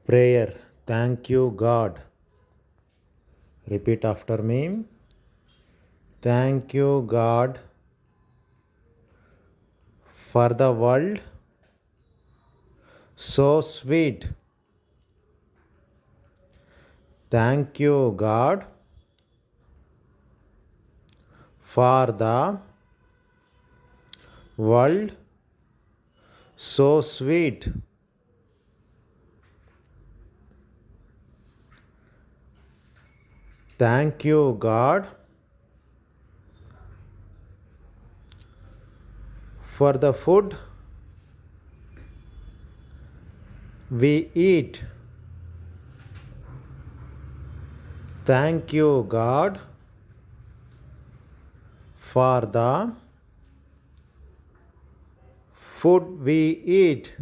Prayer. Thank you, God. Repeat after me. Thank you, God, for the world so sweet. Thank you, God, for the world so sweet. Thank you, God, for the food we eat. Thank you, God, for the food we eat.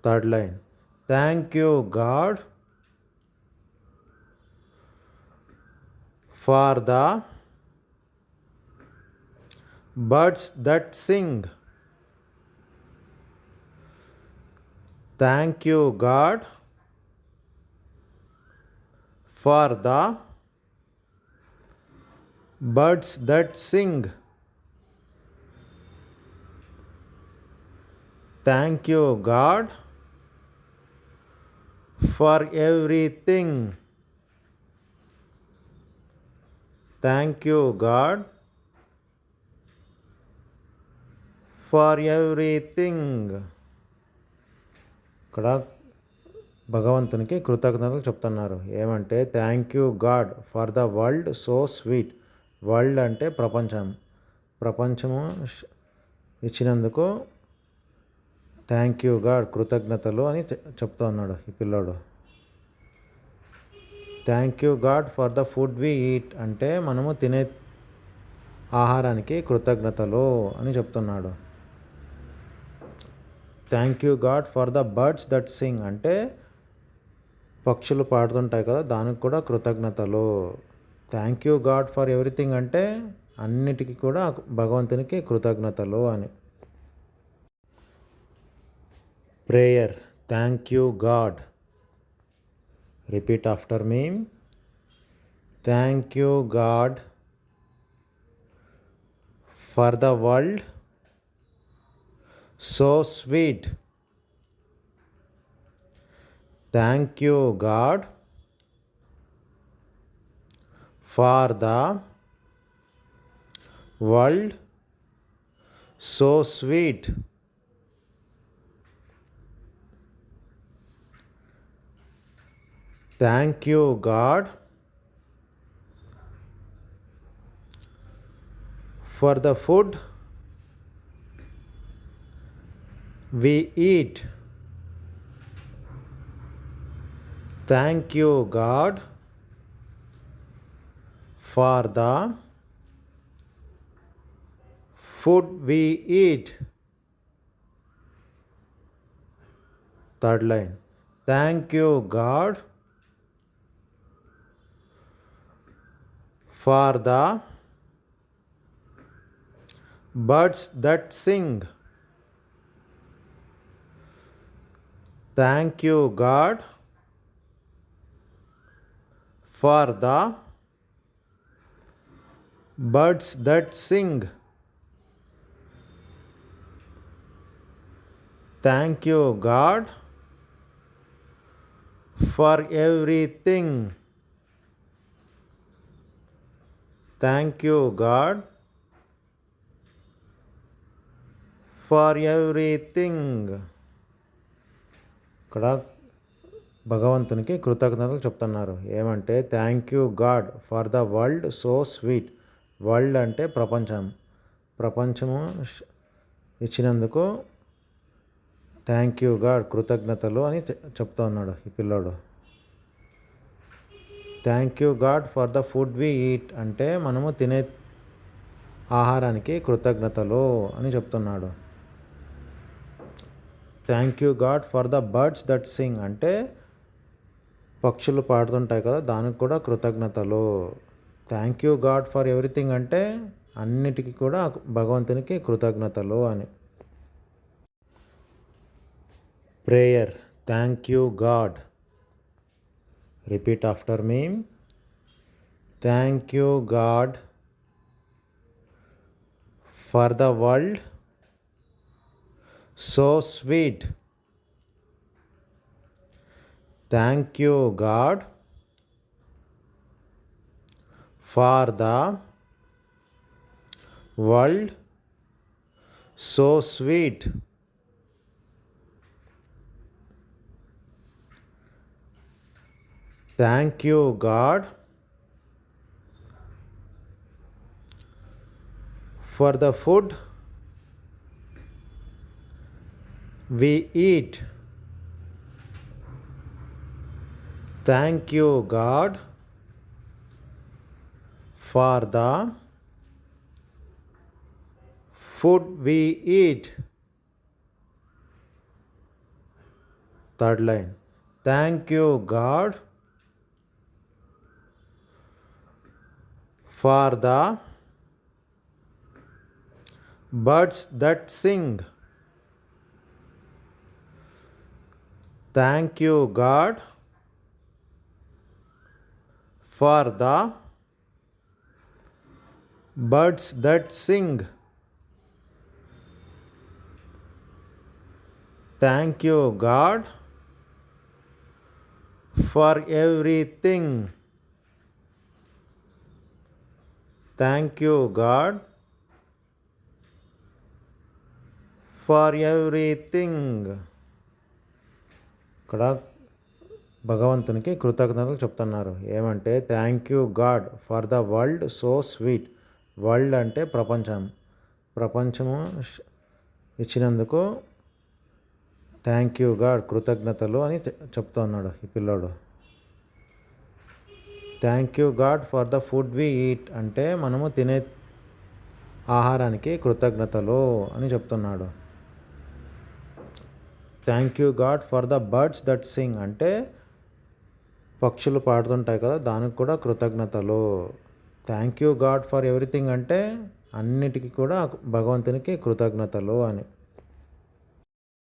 Third line. Thank you, God, for the birds that sing. Thank you, God, for the birds that sing. Thank you, God, for everything. Thank you, God, for everything. ఇక్కడ భగవంతునికి కృతజ్ఞతలు చెప్తున్నారు. ఏమంటే thank you God for the world so sweet. World అంటే ప్రపంచము ఇచ్చినందుకు thank you God కృతజ్ఞతలు అని చెప్తూ ఉన్నాడు ఈ పిల్లోడు. Thank you God for the food we eat అంటే మనము తినే ఆహారానికి కృతజ్ఞతలు అని చెప్తున్నాడు. Thank you God for the birds that sing అంటే పక్షులు పాడుతుంటాయి కదా, దానికి కూడా కృతజ్ఞతలు. Thank you God for everything అంటే అన్నిటికీ కూడా భగవంతునికి కృతజ్ఞతలు అని. Prayer. Thank you God. Repeat after me. Thank you God for the world so sweet. Thank you, God, for the world so sweet. Thank you, God, for the food we eat. Thank you, God, for the food we eat. Third line. Thank you, God, for the birds that sing. Thank you, God, for the birds that sing. Thank you, God, for everything. Thank you, God, for everything. ఇక్కడ భగవంతునికి కృతజ్ఞతలు చెప్తున్నారు. ఏమంటే thank you God for the world so sweet. World అంటే ప్రపంచము ఇచ్చినందుకు thank you God కృతజ్ఞతలు అని చెప్తూ ఉన్నాడు ఈ పిల్లోడు. Thank you God for the food we eat అంటే మనము తినే ఆహారానికి కృతజ్ఞతలు అని చెప్తున్నాడు. Thank you God for the birds that sing అంటే పక్షులు పాడుతుంటాయి కదా, దానికి కూడా కృతజ్ఞతలు. Thank you God for everything అంటే అన్నిటికీ కూడా భగవంతునికి కృతజ్ఞతలు అని. Prayer. Thank you God. Repeat after me. Thank you God for the world so sweet. Thank you God for the world so sweet. Thank you God for the food we eat. Thank you God for the food we eat. Third line. Thank you God for the birds that sing. Thank you God for the birds that sing. Thank you God for everything. Thank you God for everything. ఇక్కడ భగవంతునికి కృతజ్ఞతలు చెప్తున్నారు. ఏమంటే thank you God for the world so sweet. World అంటే ప్రపంచము ఇచ్చినందుకు thank you God కృతజ్ఞతలు అని చెప్తున్నాడు ఈ పిల్లోడు. Thank you God for the food we eat అంటే మనము తినే ఆహారానికి కృతజ్ఞతలు అని చెప్తున్నాడు. Thank you God for the birds that sing అంటే పక్షులు పాడుతుంటాయి కదా, దానికి కూడా కృతజ్ఞతలు. Thank you God for everything అంటే అన్నిటికీ కూడా భగవంతునికి కృతజ్ఞతలు అని.